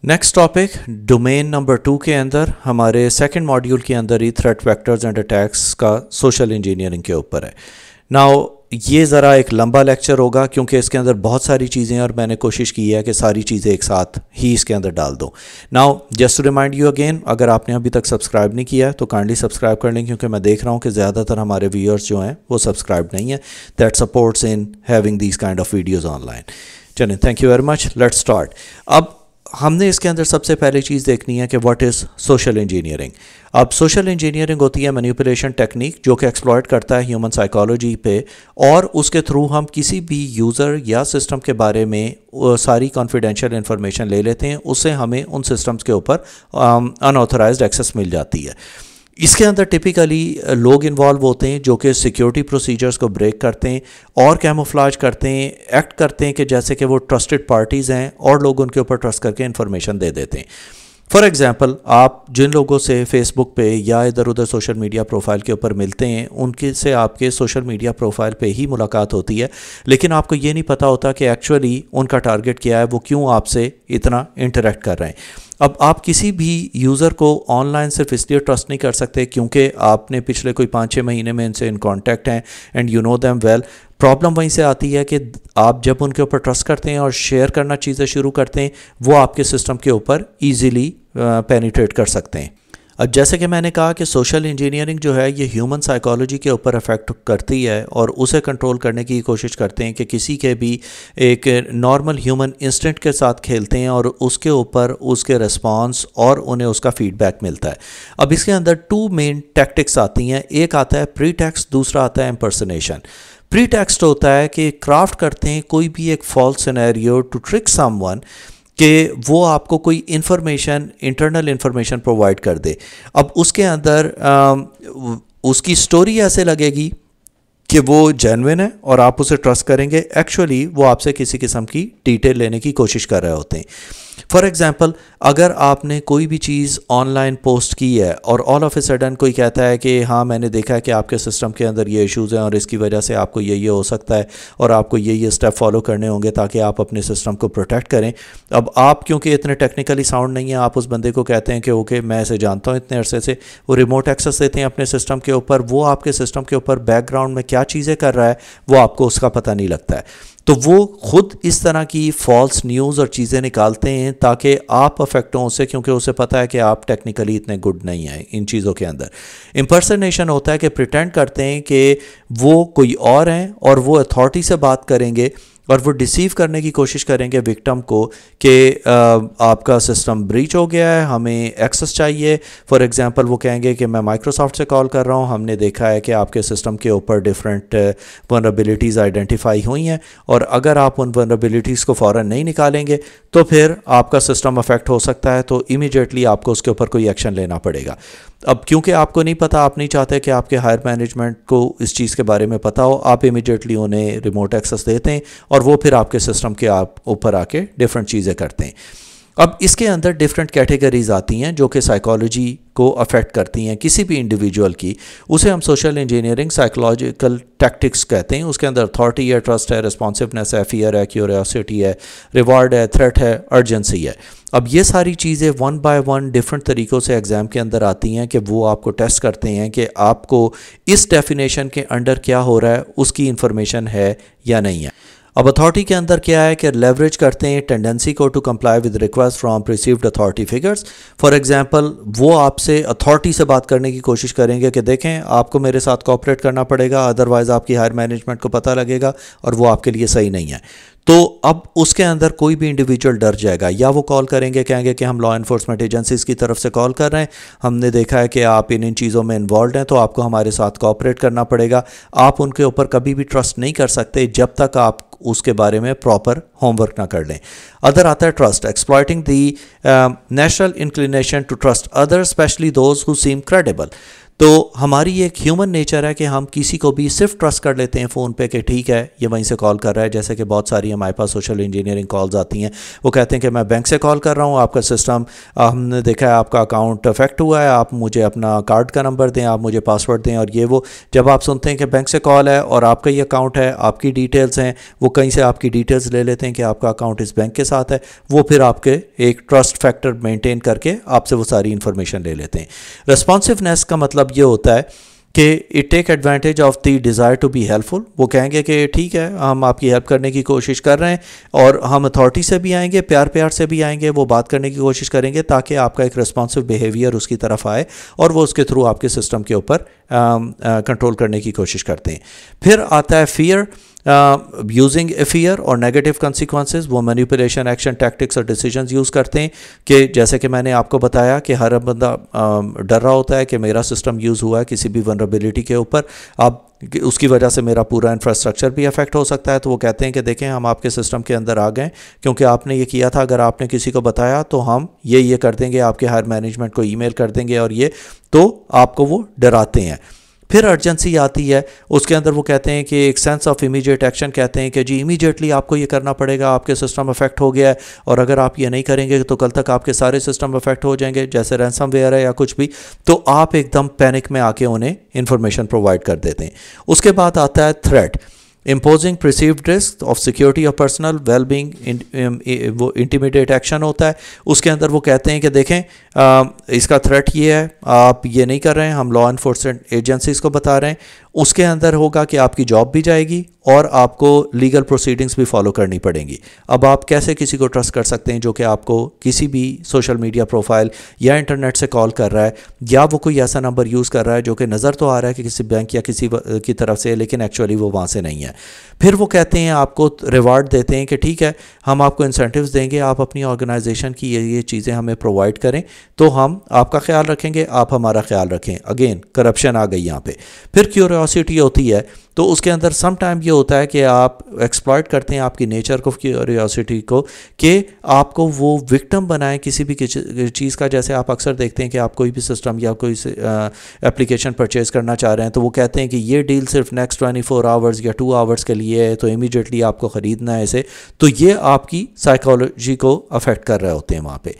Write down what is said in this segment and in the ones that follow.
Next topic domain number 2 के अंदर हमारे सेकंड मॉड्यूल के अंदर ही थ्रेट वेक्टर्स एंड अटैक्स का सोशल इंजीनियरिंग के ऊपर है। नाउ ये ज़रा एक लंबा लेक्चर होगा क्योंकि इसके अंदर बहुत सारी चीज़ें और मैंने कोशिश की है कि सारी चीज़ें एक साथ ही इसके अंदर डाल दूँ। Now just to remind you again, अगर आपने अभी तक सब्सक्राइब नहीं किया है तो काइंडली सब्सक्राइब कर लें, क्योंकि मैं देख रहा हूँ कि ज़्यादातर हमारे व्यूअर्स जो हैं वो सब्सक्राइब नहीं है। That supports in having these kind of videos online. चलें, thank you very much, let's start. अब हमने इसके अंदर सबसे पहले चीज़ देखनी है कि व्हाट इज़ सोशल इंजीनियरिंग। अब सोशल इंजीनियरिंग होती है मैनिपुलेशन टेक्निक जो कि एक्सप्लॉइट करता है ह्यूमन साइकोलॉजी पे, और उसके थ्रू हम किसी भी यूज़र या सिस्टम के बारे में सारी कॉन्फिडेंशियल इन्फॉर्मेशन ले लेते हैं, उससे हमें उन सिस्टम्स के ऊपर अनऑथराइज्ड एक्सेस मिल जाती है। इसके अंदर टिपिकली लोग इन्वॉल्व होते हैं जो कि सिक्योरिटी प्रोसीजर्स को ब्रेक करते हैं और कैमोफ्लाज करते हैं, एक्ट करते हैं कि जैसे कि वो ट्रस्टेड पार्टीज़ हैं और लोग उनके ऊपर ट्रस्ट करके इन्फॉर्मेशन दे देते हैं। फॉर एग्ज़ाम्पल, आप जिन लोगों से फेसबुक पे या इधर उधर सोशल मीडिया प्रोफाइल के ऊपर मिलते हैं, उनके से आपके सोशल मीडिया प्रोफाइल पे ही मुलाकात होती है, लेकिन आपको ये नहीं पता होता कि एक्चुअली उनका टारगेट क्या है, वो क्यों आपसे इतना इंटरेक्ट कर रहे हैं। अब आप किसी भी यूज़र को ऑनलाइन सिर्फ इसलिए ट्रस्ट नहीं कर सकते क्योंकि आपने पिछले कोई 5-6 महीने में इनसे इन कांटेक्ट हैं and you know them well. Problem वहीं से आती है कि आप जब उनके ऊपर ट्रस्ट करते हैं और शेयर करना चीज़ें शुरू करते हैं, वो आपके सिस्टम के ऊपर ईज़िली पेनिट्रेट कर सकते हैं। अब जैसे कि मैंने कहा कि सोशल इंजीनियरिंग जो है ये ह्यूमन साइकोलॉजी के ऊपर अफेक्ट करती है और उसे कंट्रोल करने की कोशिश करते हैं कि किसी के भी एक नॉर्मल ह्यूमन इंस्टिंक्ट के साथ खेलते हैं और उसके ऊपर उसके रिस्पांस और उन्हें उसका फीडबैक मिलता है। अब इसके अंदर 2 मेन टैक्टिक्स आती हैं, एक आता है प्री टेक्स्ट, दूसरा आता है इम्पर्सनेशन। प्री टेक्स्ट होता है कि क्राफ्ट करते हैं कोई भी एक false scenario to trick someone कि वो आपको कोई इन्फॉर्मेशन, इंटरनल इन्फॉर्मेशन प्रोवाइड कर दे। अब उसके अंदर उसकी स्टोरी ऐसे लगेगी कि वो जेन्युइन है और आप उसे ट्रस्ट करेंगे, एक्चुअली वो आपसे किसी किस्म की डिटेल लेने की कोशिश कर रहे होते हैं। फॉर एग्ज़ाम्पल, अगर आपने कोई भी चीज़ ऑनलाइन पोस्ट की है और ऑल ऑफ ए सडन कोई कहता है कि हाँ मैंने देखा है कि आपके सिस्टम के अंदर ये इश्यूज़ हैं और इसकी वजह से आपको ये हो सकता है और आपको ये स्टेप फॉलो करने होंगे ताकि आप अपने सिस्टम को प्रोटेक्ट करें। अब आप क्योंकि इतने टेक्निकली साउंड नहीं है, आप उस बंदे को कहते हैं कि ओके मैं इसे जानता हूँ इतने अरसे से, वो रिमोट एक्सेस देते हैं अपने सिस्टम के ऊपर, वो आपके सिस्टम के ऊपर बैकग्राउंड में क्या चीज़ें कर रहा है वो आपको उसका पता नहीं लगता है। तो वो खुद इस तरह की फॉल्स न्यूज़ और चीज़ें निकालते हैं ताकि आप अफेक्ट हों उससे, क्योंकि उसे पता है कि आप टेक्निकली इतने गुड नहीं हैं इन चीज़ों के अंदर। इम्पर्सनेशन होता है कि प्रिटेंड करते हैं कि वो कोई और हैं और वो अथॉरिटी से बात करेंगे और वो डिसीव करने की कोशिश करेंगे विक्टिम को कि आपका सिस्टम ब्रीच हो गया है, हमें एक्सेस चाहिए। फॉर एग्जांपल, वो कहेंगे कि मैं माइक्रोसॉफ्ट से कॉल कर रहा हूँ, हमने देखा है कि आपके सिस्टम के ऊपर डिफरेंट वनरेबिलिटीज़ आइडेंटिफाई हुई हैं और अगर आप उन वनरेबिलिटीज़ को फ़ौरन नहीं निकालेंगे तो फिर आपका सिस्टम अफेक्ट हो सकता है, तो इमीडिएटली आपको उसके ऊपर कोई एक्शन लेना पड़ेगा। अब क्योंकि आपको नहीं पता, आप नहीं चाहते कि आपके हायर मैनेजमेंट को इस चीज़ के बारे में पता हो, आप इमीडिएटली उन्हें रिमोट एक्सेस देते हैं और वो फिर आपके सिस्टम के आप ऊपर आके डिफरेंट चीज़ें करते हैं। अब इसके अंदर डिफरेंट कैटेगरीज आती हैं जो कि साइकोलॉजी को अफेक्ट करती हैं किसी भी इंडिविजुअल की, उसे हम सोशल इंजीनियरिंग साइकोलॉजिकल टैक्टिक्स कहते हैं। उसके अंदर अथॉरिटी है, ट्रस्ट है, रिस्पॉन्सिवनेस है, फियर है, क्यूरियोसिटी है, रिवार्ड है, थ्रेट है, अर्जेंसी है। अब ये सारी चीज़ें 1 बाय 1 डिफरेंट तरीक़ों से एग्ज़ाम के अंदर आती हैं कि वो आपको टेस्ट करते हैं कि आपको इस डेफिनेशन के अंडर क्या हो रहा है उसकी इंफॉर्मेशन है या नहीं है। अब अथॉरिटी के अंदर क्या है कि लेवरेज करते हैं टेंडेंसी को to comply with request from perceived authority figures. For example, वो आपसे अथॉरिटी से बात करने की कोशिश करेंगे कि देखें आपको मेरे साथ कोऑपरेट करना पड़ेगा, अदरवाइज़ आपकी हायर मैनेजमेंट को पता लगेगा और वो आपके लिए सही नहीं है। तो अब उसके अंदर कोई भी इंडिविजुअल डर जाएगा, या वो कॉल करेंगे, कहेंगे कि हम लॉ एनफोर्समेंट एजेंसीज़ की तरफ से कॉल कर रहे हैं, हमने देखा है कि आप इन चीज़ों में इन्वॉल्व हैं तो आपको हमारे साथ कोऑपरेट करना पड़ेगा। आप उनके ऊपर कभी भी ट्रस्ट नहीं कर सकते जब तक आप उसके बारे में प्रॉपर होमवर्क ना कर लें। अदर आता है trust, exploiting the natural inclination to trust other, especially those who seem credible. तो हमारी एक ह्यूमन नेचर है कि हम किसी को भी सिर्फ ट्रस्ट कर लेते हैं फ़ोन पे कि ठीक है ये वहीं से कॉल कर रहा है। जैसे कि बहुत सारी हमारे पास सोशल इंजीनियरिंग कॉल्स आती हैं, वो कहते हैं कि मैं बैंक से कॉल कर रहा हूँ, आपका सिस्टम हमने देखा है आपका अकाउंट अफेक्ट हुआ है, आप मुझे अपना कार्ड का नंबर दें, आप मुझे पासवर्ड दें और ये वो। जब आप सुनते हैं कि बैंक से कॉल है और आपका ये अकाउंट है, आपकी डिटेल्स हैं, वो कहीं से आपकी डिटेल्स ले लेते हैं कि आपका अकाउंट इस बैंक के साथ है, वो फिर आपके एक ट्रस्ट फैक्टर मेंटेन करके आपसे वो सारी इन्फॉर्मेशन ले लेते हैं। रिस्पॉन्सिवनेस का मतलब ये होता है कि it take advantage of the desire to be helpful. वो कहेंगे कि ठीक है हम आपकी हेल्प करने की कोशिश कर रहे हैं और हम अथॉरिटी से भी आएंगे, प्यार प्यार से भी आएंगे, वो बात करने की कोशिश करेंगे ताकि आपका एक रिस्पॉन्सिव बिहेवियर उसकी तरफ आए और वो उसके थ्रू आपके सिस्टम के ऊपर कंट्रोल करने की कोशिश करते हैं। फिर आता है फियर, यूजिंग ए फियर और नेगेटिव कंसिक्वेंसेस। वो मैनिपुलेशन, एक्शन, टैक्टिक्स और डिसीजंस यूज़ करते हैं कि जैसे कि मैंने आपको बताया कि हर बंदा डर रहा होता है कि मेरा सिस्टम यूज़ हुआ है किसी भी वनरेबिलिटी के ऊपर, अब उसकी वजह से मेरा पूरा इंफ्रास्ट्रक्चर भी अफेक्ट हो सकता है। तो वो कहते हैं कि देखें हम आपके सिस्टम के अंदर आ गए क्योंकि आपने ये किया था, अगर आपने किसी को बताया तो हम ये कर देंगे, आपके हायर मैनेजमेंट को ईमेल कर देंगे और ये, तो आपको वो डराते हैं। फिर अर्जेंसी आती है, उसके अंदर वो कहते हैं कि एक सेंस ऑफ इमीडिएट एक्शन, कहते हैं कि जी इमीडिएटली आपको ये करना पड़ेगा, आपके सिस्टम अफेक्ट हो गया है और अगर आप ये नहीं करेंगे तो कल तक आपके सारे सिस्टम अफेक्ट हो जाएंगे, जैसे रैंसमवेयर है या कुछ भी। तो आप एकदम पैनिक में आके उन्हें इंफॉर्मेशन प्रोवाइड कर देते हैं। उसके बाद आता है threat, imposing perceived risk of security of personal well-being, वो इंटीमिडेट एक्शन होता है। उसके अंदर वो कहते हैं कि देखें इसका थ्रेट ये है, आप ये नहीं कर रहे हैं, हम लॉ इन्फोर्समेंट एजेंसीज़ को बता रहे हैं। उसके अंदर होगा कि आपकी जॉब भी जाएगी और आपको लीगल प्रोसीडिंग्स भी फॉलो करनी पड़ेंगी। अब आप कैसे किसी को ट्रस्ट कर सकते हैं जो कि आपको किसी भी सोशल मीडिया प्रोफाइल या इंटरनेट से कॉल कर रहा है, या वो कोई ऐसा नंबर यूज़ कर रहा है जो कि नज़र तो आ रहा है कि किसी बैंक या किसी की तरफ से, लेकिन एक्चुअली वो वहाँ से नहीं है। फिर वो कहते हैं, आपको रिवार्ड देते हैं कि ठीक है हम आपको इंसेंटिव्स देंगे, आप अपनी ऑर्गेनाइजेशन की ये चीज़ें हमें प्रोवाइड करें तो हम आपका ख्याल रखेंगे, आप हमारा ख्याल रखें। अगेन करप्शन आ गई यहाँ पे। फिर क्यूरियोसिटी होती है, तो उसके अंदर सम टाइम ये होता है कि आप एक्सप्लॉइट करते हैं आपकी नेचर को, क्यूरियोसिटी को, कि आपको वो विक्टिम बनाएं किसी भी चीज़ का। जैसे आप अक्सर देखते हैं कि आप कोई भी सिस्टम या कोई एप्लीकेशन परचेज़ करना चाह रहे हैं तो वो कहते हैं कि ये डील सिर्फ नेक्स्ट 24 आवर्स या 2 आवर्स के लिए है, तो इमीडिएटली आपको ख़रीदना है इसे। तो ये आपकी साइकोलॉजी को अफेक्ट कर रहे होते हैं वहाँ पे।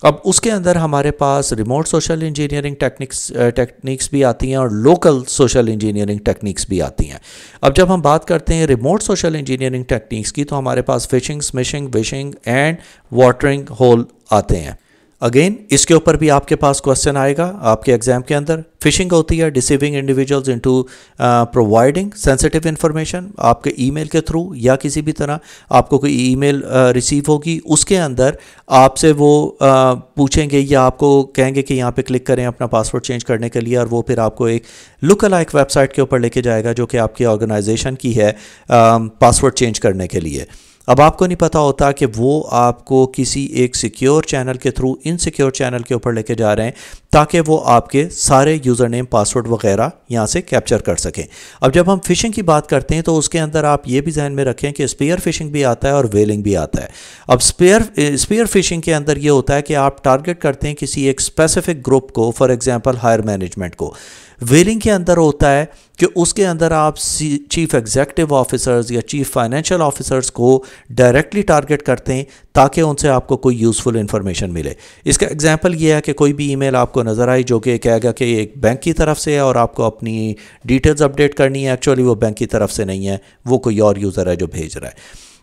अब उसके अंदर हमारे पास रिमोट सोशल इंजीनियरिंग टेक्निक्स भी आती हैं और लोकल सोशल इंजीनियरिंग टेक्निक्स भी आती हैं। अब जब हम बात करते हैं रिमोट सोशल इंजीनियरिंग टेक्निक्स की, तो हमारे पास phishing, smishing, vishing and watering hole आते हैं। अगेन इसके ऊपर भी आपके पास क्वेश्चन आएगा आपके एग्जाम के अंदर। फिशिंग होती है deceiving individuals into providing sensitive information, आपके ईमेल के थ्रू या किसी भी तरह आपको कोई ईमेल रिसीव होगी, उसके अंदर आपसे वो पूछेंगे या आपको कहेंगे कि यहाँ पे क्लिक करें अपना पासवर्ड चेंज करने के लिए, और वो फिर आपको एक लुक अलाइक वेबसाइट के ऊपर लेके जाएगा जो कि आपकी ऑर्गेनाइजेशन की है पासवर्ड चेंज करने के लिए। अब आपको नहीं पता होता कि वो आपको किसी एक सिक्योर चैनल के थ्रू इनसिक्योर चैनल के ऊपर लेके जा रहे हैं ताकि वो आपके सारे यूज़र नेम, पासवर्ड वगैरह यहाँ से कैप्चर कर सकें। अब जब हम फ़िशिंग की बात करते हैं तो उसके अंदर आप ये भी ध्यान में रखें कि स्पेयर फ़िशिंग भी आता है और वेलिंग भी आता है। अब स्पेयर फ़िशिंग के अंदर ये होता है कि आप टारगेट करते हैं किसी एक स्पेसिफिक ग्रुप को, फॉर एग्जांपल हायर मैनेजमेंट को। वेलिंग के अंदर होता है कि उसके अंदर आप चीफ एग्जीक्यूटिव ऑफिसर्स या चीफ फाइनेंशियल ऑफिसर्स को डायरेक्टली टारगेट करते हैं ताकि उनसे आपको कोई यूज़फुल इन्फॉर्मेशन मिले। इसका एग्जांपल ये है कि कोई भी ईमेल आपको नज़र आई जो कि कहेगा कि एक बैंक की तरफ से है और आपको अपनी डिटेल्स अपडेट करनी है, एक्चुअली वो बैंक की तरफ से नहीं है, वो कोई और यूज़र है जो भेज रहा है।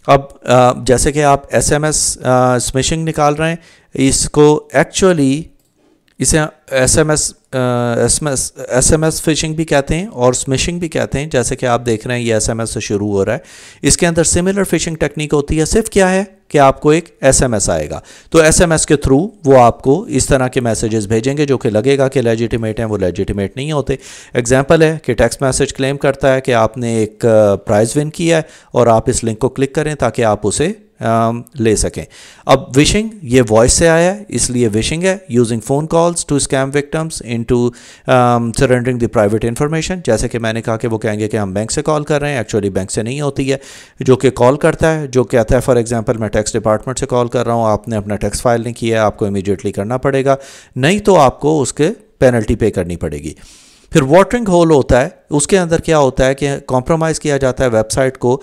अब जैसे कि आप SMS स्मिशिंग निकाल रहे हैं, इसको एक्चुअली इसे SMS फिशिंग भी कहते हैं और स्मिशिंग भी कहते हैं। जैसे कि आप देख रहे हैं ये SMS से शुरू हो रहा है, इसके अंदर सिमिलर फिशिंग टेक्निक होती है। सिर्फ क्या है कि आपको एक SMS आएगा, तो SMS के थ्रू वो आपको इस तरह के मैसेजेस भेजेंगे जो कि लगेगा कि लेजिटिमेट हैं, वो लेजिटिमेट नहीं होते। एग्जांपल है कि टेक्स्ट मैसेज क्लेम करता है कि आपने एक प्राइज़ विन किया है और आप इस लिंक को क्लिक करें ताकि आप उसे ले सकें। अब विशिंग ये वॉइस से आया है इसलिए विशिंग है। Using phone calls to scam victims into surrendering the private information, जैसे कि मैंने कहा कि वो कहेंगे कि हम बैंक से कॉल कर रहे हैं, एक्चुअली बैंक से नहीं होती है। जो कि कॉल करता है, जो कहता है फॉर एग्जांपल मैं टैक्स डिपार्टमेंट से कॉल कर रहा हूँ, आपने अपना टैक्स फाइल नहीं किया, आपको इमीडिएटली करना पड़ेगा, नहीं तो आपको उसके पेनल्टी पे करनी पड़ेगी। फिर वाटरिंग होल होता है, उसके अंदर क्या होता है कि कॉम्प्रोमाइज़ किया जाता है वेबसाइट को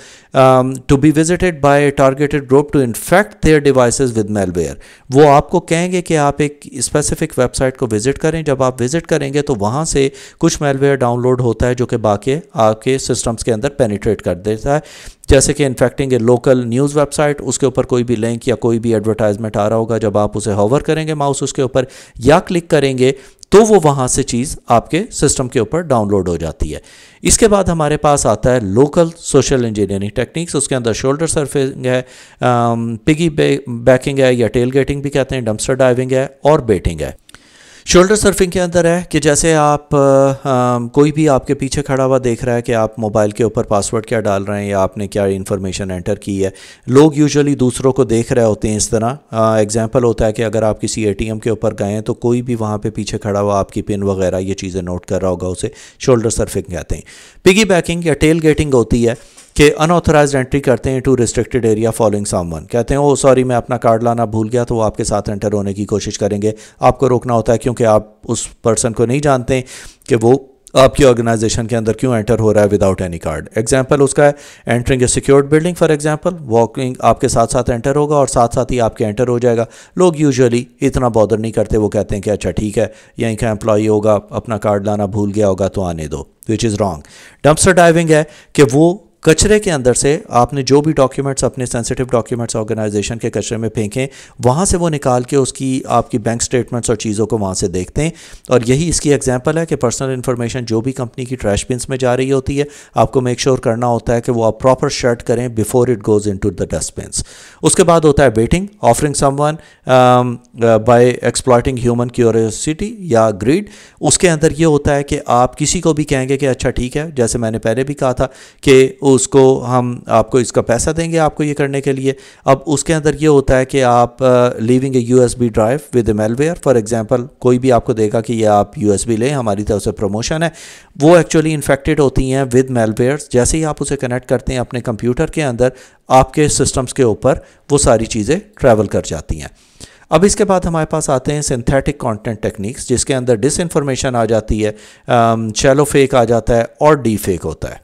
to be visited by targeted group to infect their devices with malware. वो आपको कहेंगे कि आप एक स्पेसिफिक वेबसाइट को विजिट करें, जब आप विजिट करेंगे तो वहाँ से कुछ मेलवेयर डाउनलोड होता है जो कि बाकी आपके सिस्टम्स के अंदर पेनिट्रेट कर देता है, जैसे कि इन्फेक्टिंग ए लोकल न्यूज़ वेबसाइट, उसके ऊपर कोई भी लिंक या कोई भी एडवर्टाइजमेंट आ रहा होगा, जब आप उसे होवर करेंगे माउस उसके ऊपर या क्लिक करेंगे तो वो वहाँ से चीज़ आपके सिस्टम के ऊपर डाउनलोड हो जाती है। इसके बाद हमारे पास आता है लोकल सोशल इंजीनियरिंग टेक्निक्स। उसके अंदर शोल्डर सर्फिंग है, पिगी बैकिंग है या टेल गेटिंग भी कहते हैं, डंपस्टर डाइविंग है और बेटिंग है। शोल्डर सर्फिंग के अंदर है कि जैसे आप कोई भी आपके पीछे खड़ा हुआ देख रहा है कि आप मोबाइल के ऊपर पासवर्ड क्या डाल रहे हैं या आपने क्या इन्फॉर्मेशन एंटर की है। लोग यूजुअली दूसरों को देख रहे होते हैं इस तरह। एग्जांपल होता है कि अगर आप किसी एटीएम के ऊपर गए हैं तो कोई भी वहाँ पे पीछे खड़ा हुआ आपकी पिन वगैरह ये चीज़ें नोट कर रहा होगा, उसे शोल्डर सर्फिंग कहते हैं। पिगी बैकिंग या टेल गेटिंग होती है कि अनऑथराइज्ड एंट्री करते हैं to restricted area following someone, कहते हैं ओ सॉरी मैं अपना कार्ड लाना भूल गया, तो वो आपके साथ एंटर होने की कोशिश करेंगे। आपको रोकना होता है क्योंकि आप उस पर्सन को नहीं जानते कि वो आपकी ऑर्गेनाइजेशन के अंदर क्यों एंटर हो रहा है विदाउट एनी कार्ड। एग्जांपल उसका है entering A secured building for example, walking आपके साथ साथ एंटर होगा और साथ साथ ही आपके एंटर हो जाएगा। लोग यूजुअली इतना बॉदर नहीं करते, वो कहते हैं कि अच्छा ठीक है यहीं का एम्प्लॉई होगा, अपना कार्ड लाना भूल गया होगा तो आने दो, which is wrong. Dumpster diving है कि वो कचरे के अंदर से आपने जो भी डॉक्यूमेंट्स अपने सेंसिटिव डॉक्यूमेंट्स ऑर्गेनाइजेशन के कचरे में फेंकें, वहाँ से वो निकाल के उसकी आपकी बैंक स्टेटमेंट्स और चीज़ों को वहाँ से देखते हैं। और यही इसकी एग्जांपल है कि पर्सनल इन्फॉर्मेशन जो भी कंपनी की ट्रैश बिन्स में जा रही होती है, आपको मेक श्योर करना होता है कि वो आप प्रॉपर शर्ट करें before it goes into the dustbins. उसके बाद होता है baiting, offering someone by exploiting human curiosity या ग्रीड। उसके अंदर ये होता है कि आप किसी को भी कहेंगे कि अच्छा ठीक है, जैसे मैंने पहले भी कहा था कि उसको हम आपको इसका पैसा देंगे आपको ये करने के लिए। अब उसके अंदर ये होता है कि आप leaving A USB drive with A malware for example, कोई भी आपको देगा कि ये आप यूएसबी लें, हमारी तरफ से प्रमोशन है, वो एक्चुअली इन्फेक्टेड होती हैं विद मेलवेयर्स। जैसे ही आप उसे कनेक्ट करते हैं अपने कंप्यूटर के अंदर, आपके सिस्टम्स के ऊपर वो सारी चीज़ें ट्रैवल कर जाती हैं। अब इसके बाद हमारे पास आते हैं सिंथेटिक कंटेंट टेक्निक्स, जिसके अंदर डिसइंफॉर्मेशन आ जाती है, शैलो फेक आ जाता है और डी फेक होता है।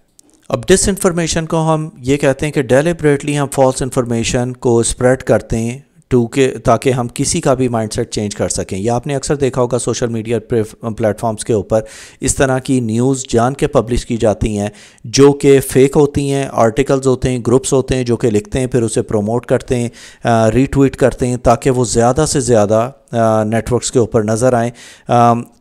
अब डिसइंफॉर्मेशन को हम ये कहते हैं कि डेलिबरेटली हम फॉल्स इन्फॉर्मेशन को स्प्रेड करते हैं ताकि हम किसी का भी माइंडसेट चेंज कर सकें। या आपने अक्सर देखा होगा सोशल मीडिया प्लेटफॉर्म्स के ऊपर इस तरह की न्यूज़ जान के पब्लिश की जाती हैं जो कि फ़ेक होती हैं, आर्टिकल्स होते हैं, ग्रुप्स होते हैं जो कि लिखते हैं, फिर उसे प्रमोट करते हैं, रीट्वीट करते हैं ताकि वो ज़्यादा से ज़्यादा नेटवर्क्स के ऊपर नज़र आएँ,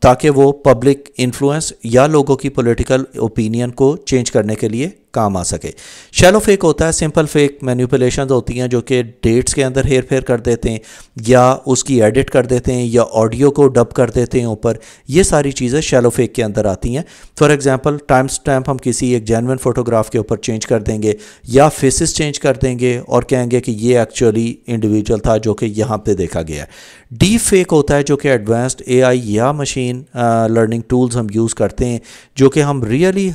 ताकि वो पब्लिक इन्फ्लुएंस या लोगों की पॉलिटिकल ओपिनियन को चेंज करने के लिए काम आ सके। शैलो फेक होता है, सिंपल फेक मैनिपुलेशंस होती हैं जो कि डेट्स के अंदर हेर फेर कर देते हैं या उसकी एडिट कर देते हैं या ऑडियो को डब कर देते हैं ऊपर। ये सारी चीज़ें शैलो फेक के अंदर आती हैं। फॉर एग्जांपल टाइम स्टैम्प हम किसी एक जेन्युइन फोटोग्राफ के ऊपर चेंज कर देंगे या फेसेस चेंज कर देंगे और कहेंगे कि ये एक्चुअली इंडिविजुअल था जो कि यहाँ पे देखा गया है। डी फेक होता है जो कि एडवांस्ड एआई या मशीन लर्निंग टूल्स हम यूज़ करते हैं जो कि हम रियली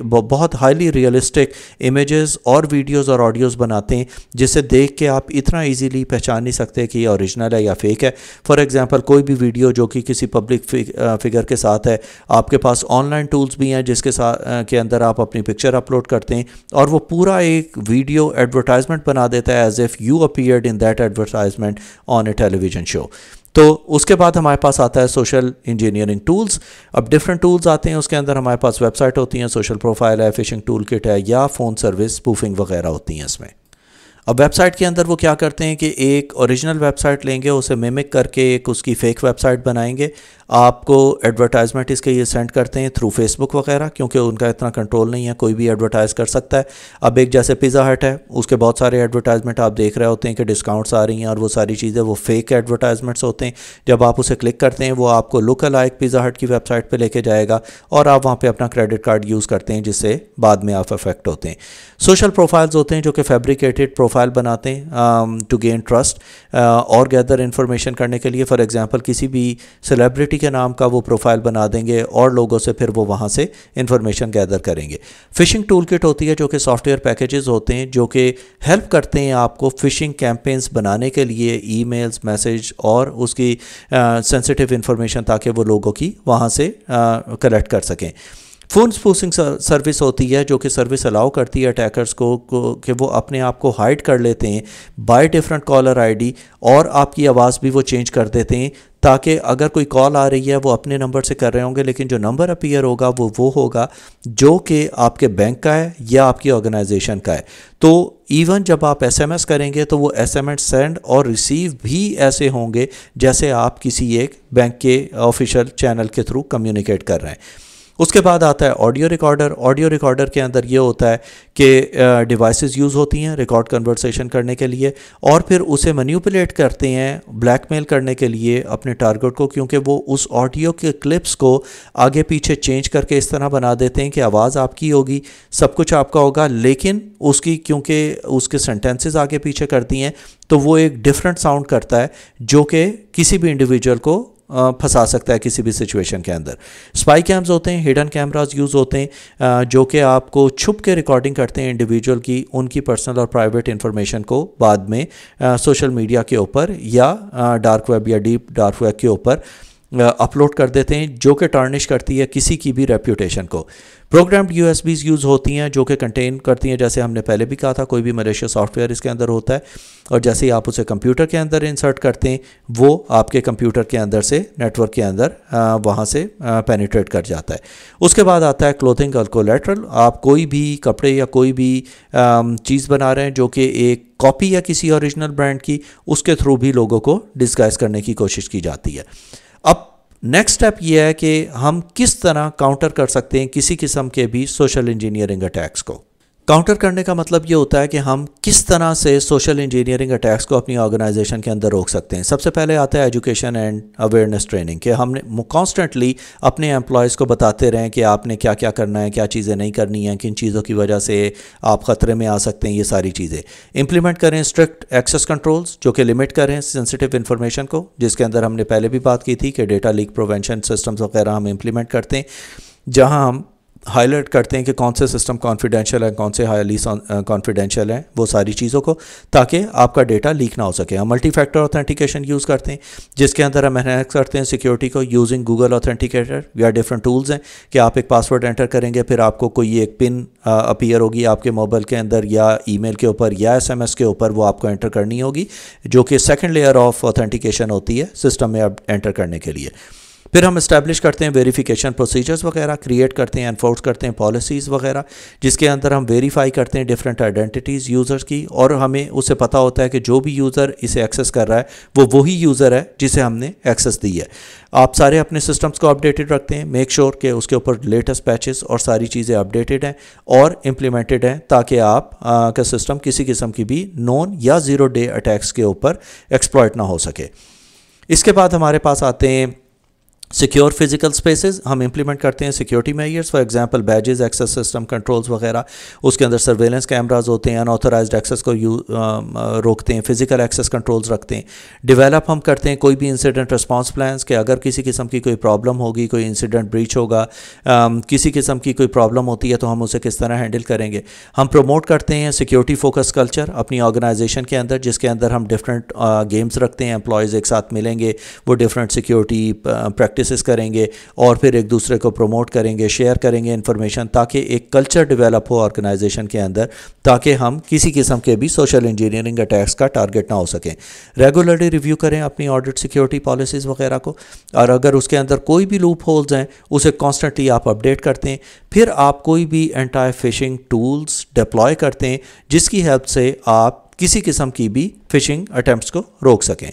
बहुत हाईली रियलिस्टिक इमेजेस और वीडियोस और ऑडियोज़ बनाते हैं जिसे देख के आप इतना इजीली पहचान नहीं सकते कि ये ओरिजिनल है या फेक है। फॉर एग्जांपल कोई भी वीडियो जो कि किसी पब्लिक फिगर के साथ है, आपके पास ऑनलाइन टूल्स भी हैं जिसके साथ के अंदर आप अपनी पिक्चर अपलोड करते हैं और वो पूरा एक वीडियो एडवर्टाइजमेंट बना देता है as if you appeared in that advertisement on a television show. तो उसके बाद हमारे पास आता है सोशल इंजीनियरिंग टूल्स। अब डिफरेंट टूल्स आते हैं, उसके अंदर हमारे पास वेबसाइट होती हैं, सोशल प्रोफाइल है, फिशिंग टूल किट है या फ़ोन सर्विस स्पूफिंग वगैरह होती हैं इसमें। अब वेबसाइट के अंदर वो क्या करते हैं कि एक ओरिजिनल वेबसाइट लेंगे, उसे मिमिक करके एक उसकी फ़ेक वेबसाइट बनाएंगे, आपको एडवर्टाइजमेंट इसके ये सेंड करते हैं थ्रू फेसबुक वगैरह, क्योंकि उनका इतना कंट्रोल नहीं है, कोई भी एडवर्टाइज़ कर सकता है। अब एक जैसे पिज़्ज़ा हट है, उसके बहुत सारे एडवर्टाइजमेंट आप देख रहे होते हैं कि डिस्काउंट्स आ रही हैं और वो सारी चीज़ें वो फेक एडवर्टाइजमेंट्स होते हैं। जब आप उसे क्लिक करते हैं वो आपको लुक अलाइक पिज़्ज़ा हट की वेबसाइट पर लेके जाएगा और आप वहाँ पर अपना क्रेडिट कार्ड यूज़ करते हैं जिससे बाद में आप अफेक्ट होते हैं। सोशल प्रोफाइल्स होते हैं जो कि फैब्रिकेटेड प्रोफाइल प्रोफाइल बनाते हैं टू गेन ट्रस्ट और गैदर इन्फॉर्मेशन करने के लिए। फॉर एग्जांपल किसी भी सेलिब्रिटी के नाम का वो प्रोफाइल बना देंगे और लोगों से फिर वो वहाँ से इन्फॉर्मेशन गैदर करेंगे। फिशिंग टूल किट होती है जो कि सॉफ्टवेयर पैकेजेस होते हैं जो कि हेल्प करते हैं आपको फिशिंग कैंपेन्स बनाने के लिए, ईमेल्स, मैसेज और उसकी सेंसिटिव इन्फॉर्मेशन, ताकि वो लोगों की वहाँ से कलेक्ट कर सकें। फ़ोन स्पूफिंग सर्विस होती है जो कि सर्विस अलाउ करती है अटैकर्स को कि वो अपने आप को हाइड कर लेते हैं बाय डिफरेंट कॉलर आईडी, और आपकी आवाज़ भी वो चेंज कर देते हैं ताकि अगर कोई कॉल आ रही है वो अपने नंबर से कर रहे होंगे, लेकिन जो नंबर अपीयर होगा वो होगा जो कि आपके बैंक का है या आपकी ऑर्गेनाइजेशन का है। तो इवन जब आप एसएमएस करेंगे तो वो एसएमएस सेंड और रिसीव भी ऐसे होंगे जैसे आप किसी एक बैंक के ऑफिशियल चैनल के थ्रू कम्युनिकेट कर रहे हैं। उसके बाद आता है ऑडियो रिकॉर्डर। ऑडियो रिकॉर्डर के अंदर ये होता है कि डिवाइसेस यूज़ होती हैं रिकॉर्ड कन्वर्सेशन करने के लिए, और फिर उसे मैनिपुलेट करते हैं ब्लैकमेल करने के लिए अपने टारगेट को, क्योंकि वो उस ऑडियो के क्लिप्स को आगे पीछे चेंज करके इस तरह बना देते हैं कि आवाज़ आपकी होगी, सब कुछ आपका होगा, लेकिन उसकी क्योंकि उसके सेंटेंसेस आगे पीछे करती हैं तो वो एक डिफरेंट साउंड करता है जो कि किसी भी इंडिविजुअल को फंसा सकता है किसी भी सिचुएशन के अंदर। स्पाई कैम्स होते हैं, हिडन कैमरास यूज़ होते हैं जो कि आपको छुप के रिकॉर्डिंग करते हैं इंडिविजुअल की, उनकी पर्सनल और प्राइवेट इन्फॉर्मेशन को बाद में सोशल मीडिया के ऊपर या डार्क वेब या डीप डार्क वेब के ऊपर अपलोड कर देते हैं, जो कि टार्निश करती है किसी की भी रेप्यूटेशन को। प्रोग्राम्ड यूएसबीज़ यूज़ होती हैं जो कि कंटेन करती हैं, जैसे हमने पहले भी कहा था, कोई भी मलेशियस सॉफ्टवेयर इसके अंदर होता है, और जैसे ही आप उसे कंप्यूटर के अंदर इंसर्ट करते हैं वो आपके कंप्यूटर के अंदर से नेटवर्क के अंदर वहाँ से पेनिट्रेट कर जाता है। उसके बाद आता है क्लोथिंग और कोलैटरल। आप कोई भी कपड़े या कोई भी चीज़ बना रहे हैं जो कि एक कॉपी या किसी ओरिजिनल ब्रांड की, उसके थ्रू भी लोगों को डिस्गाइज करने की कोशिश की जाती है। अब नेक्स्ट स्टेप ये है कि हम किस तरह काउंटर कर सकते हैं किसी किस्म के भी सोशल इंजीनियरिंग अटैक्स को। काउंटर करने का मतलब ये होता है कि हम किस तरह से सोशल इंजीनियरिंग अटैक्स को अपनी ऑर्गेनाइजेशन के अंदर रोक सकते हैं। सबसे पहले आता है एजुकेशन एंड अवेयरनेस ट्रेनिंग, कि हमने कॉन्स्टेंटली अपने एम्प्लॉयज़ को बताते रहें कि आपने क्या क्या करना है, क्या चीज़ें नहीं करनी हैं, किन चीज़ों की वजह से आप ख़तरे में आ सकते हैं। ये सारी चीज़ें इम्प्लीमेंट करें। स्ट्रिक्ट एक्सेस कंट्रोल्स जो कि लिमिट करें सेंसिटिव इन्फॉर्मेशन को, जिसके अंदर हमने पहले भी बात की थी कि डेटा लीक प्रिवेंशन सिस्टम्स वगैरह हम इम्प्लीमेंट करते हैं, जहाँ हम हाईलाइट करते हैं कि कौन से सिस्टम कॉन्फिडेंशियल है, कौन से हाईली कॉन्फिडेंशियल हैं, वो सारी चीज़ों को, ताकि आपका डेटा लीक ना हो सके। हम मल्टी फैक्टर ऑथेंटिकेशन यूज़ करते हैं जिसके अंदर हम एनहांस करते हैं सिक्योरिटी को यूजिंग गूगल ऑथेंटिकेटर या डिफरेंट टूल्स हैं कि आप एक पासवर्ड एंटर करेंगे, फिर आपको कोई एक पिन अपीयर होगी आपके मोबाइल के अंदर या ईमेल के ऊपर या एसएमएस के ऊपर, वो आपको एंटर करनी होगी, जो कि सेकेंड लेयर ऑफ ऑथेंटिकेशन होती है सिस्टम में अब एंटर करने के लिए। फिर हम इस्टेब्लिश करते हैं वेरिफिकेशन प्रोसीजर्स वगैरह, क्रिएट करते हैं, एनफोर्स करते हैं पॉलिसीज़ वगैरह, जिसके अंदर हम वेरीफाई करते हैं डिफरेंट आइडेंटिटीज़ यूज़र्स की, और हमें उससे पता होता है कि जो भी यूज़र इसे एक्सेस कर रहा है वो वही यूज़र है जिसे हमने एक्सेस दी है। आप सारे अपने सिस्टम्स को अपडेटेड रखते हैं, मेक श्योर कि उसके ऊपर लेटेस्ट पैचेस और सारी चीज़ें अपडेटेड हैं और इम्प्लीमेंटेड हैं, ताकि आप का सिस्टम किसी किस्म की भी नॉन या ज़ीरो डे अटैक्स के ऊपर एक्सप्लॉइट ना हो सके। इसके बाद हमारे पास आते हैं सिक्योर फिजिकल स्पेसेस। हम इंप्लीमेंट करते हैं security measures, for example badges, access system controls वगैरह, उसके अंदर सर्वेलेंस कैमराज होते हैं, अनऑथराइज्ड एक्सेस को रोकते हैं, फिजिकल एक्सेस कंट्रोल्स रखते हैं। डेवलप हम करते हैं कोई भी इंसिडेंट रिस्पांस प्लान्स, कि अगर किसी किस्म की कोई प्रॉब्लम होगी, कोई इंसिडेंट ब्रीच होगा, किसी किस्म की कोई प्रॉब्लम होती है तो हम उसे किस तरह हैंडल करेंगे। हम प्रमोट करते हैं सिक्योरिटी फोकस कल्चर अपनी ऑर्गेनाइजेशन के अंदर, जिसके अंदर हम डिफरेंट गेम्स रखते हैं, एम्प्लॉयज़ एक साथ मिलेंगे, वो डिफरेंट सिक्योरिटी प्रैक्टिस करेंगे और फिर एक दूसरे को प्रमोट करेंगे, शेयर करेंगे इन्फॉर्मेशन, ताकि एक कल्चर डेवलप हो ऑर्गेनाइजेशन के अंदर, ताकि हम किसी किस्म के भी सोशल इंजीनियरिंग अटैक्स का टारगेट ना हो सकें। रेगुलरली रिव्यू करें अपनी ऑडिट सिक्योरिटी पॉलिसीज़ वगैरह को, और अगर उसके अंदर कोई भी लूप होल्स हैं उसे कॉन्स्टेंटली आप अपडेट करते हैं। फिर आप कोई भी एंटी फिशिंग टूल्स डिप्लॉय करते हैं जिसकी हेल्प से आप किसी किस्म की भी फिशिंग अटैम्प्ट्स को रोक सकें।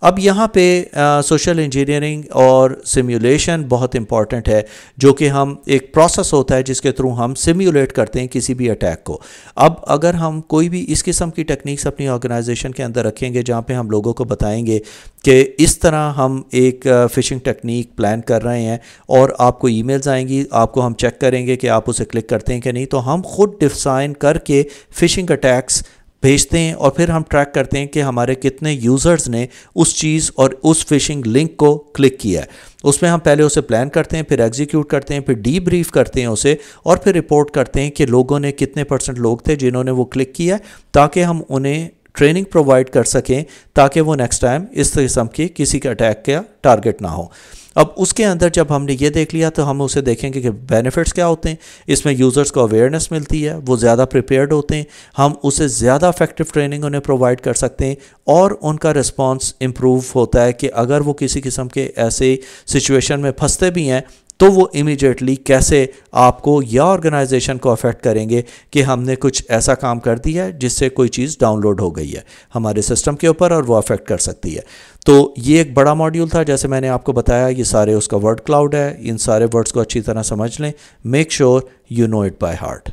अब यहाँ पे सोशल इंजीनियरिंग और सिम्युलेशन बहुत इंपॉर्टेंट है, जो कि हम एक प्रोसेस होता है जिसके थ्रू हम सिम्युलेट करते हैं किसी भी अटैक को। अब अगर हम कोई भी इस किस्म की टेक्निक्स अपनी ऑर्गेनाइजेशन के अंदर रखेंगे, जहाँ पे हम लोगों को बताएंगे कि इस तरह हम एक फ़िशिंग टेक्निक प्लान कर रहे हैं और आपको ईमेल्स आएंगी, आपको हम चेक करेंगे कि आप उसे क्लिक करते हैं कि नहीं, तो हम खुद डिज़ाइन करके फ़िशिंग अटैक्स भेजते हैं और फिर हम ट्रैक करते हैं कि हमारे कितने यूज़र्स ने उस चीज़ और उस फिशिंग लिंक को क्लिक किया है। उसमें हम पहले उसे प्लान करते हैं, फिर एग्जीक्यूट करते हैं, फिर डीब्रीफ करते हैं उसे, और फिर रिपोर्ट करते हैं कि लोगों ने कितने % लोग थे जिन्होंने वो क्लिक किया, ताकि हम उन्हें ट्रेनिंग प्रोवाइड कर सकें ताकि वो नेक्स्ट टाइम इस किस्म की किसी के अटैक का टारगेट ना हो। अब उसके अंदर जब हमने ये देख लिया तो हम उसे देखेंगे कि बेनिफिट्स क्या होते हैं। इसमें यूज़र्स को अवेयरनेस मिलती है, वो ज़्यादा प्रिपेयर्ड होते हैं, हम उसे ज़्यादा इफेक्टिव ट्रेनिंग उन्हें प्रोवाइड कर सकते हैं, और उनका रिस्पांस इम्प्रूव होता है कि अगर वो किसी किस्म के ऐसे सिचुएशन में फंसते भी हैं तो वो इमीडिएटली कैसे आपको या ऑर्गेनाइजेशन को अफेक्ट करेंगे कि हमने कुछ ऐसा काम कर दिया है जिससे कोई चीज़ डाउनलोड हो गई है हमारे सिस्टम के ऊपर और वो अफेक्ट कर सकती है। तो ये एक बड़ा मॉड्यूल था, जैसे मैंने आपको बताया, ये सारे उसका वर्ड क्लाउड है। इन सारे वर्ड्स को अच्छी तरह समझ लें, make sure you know it by heart.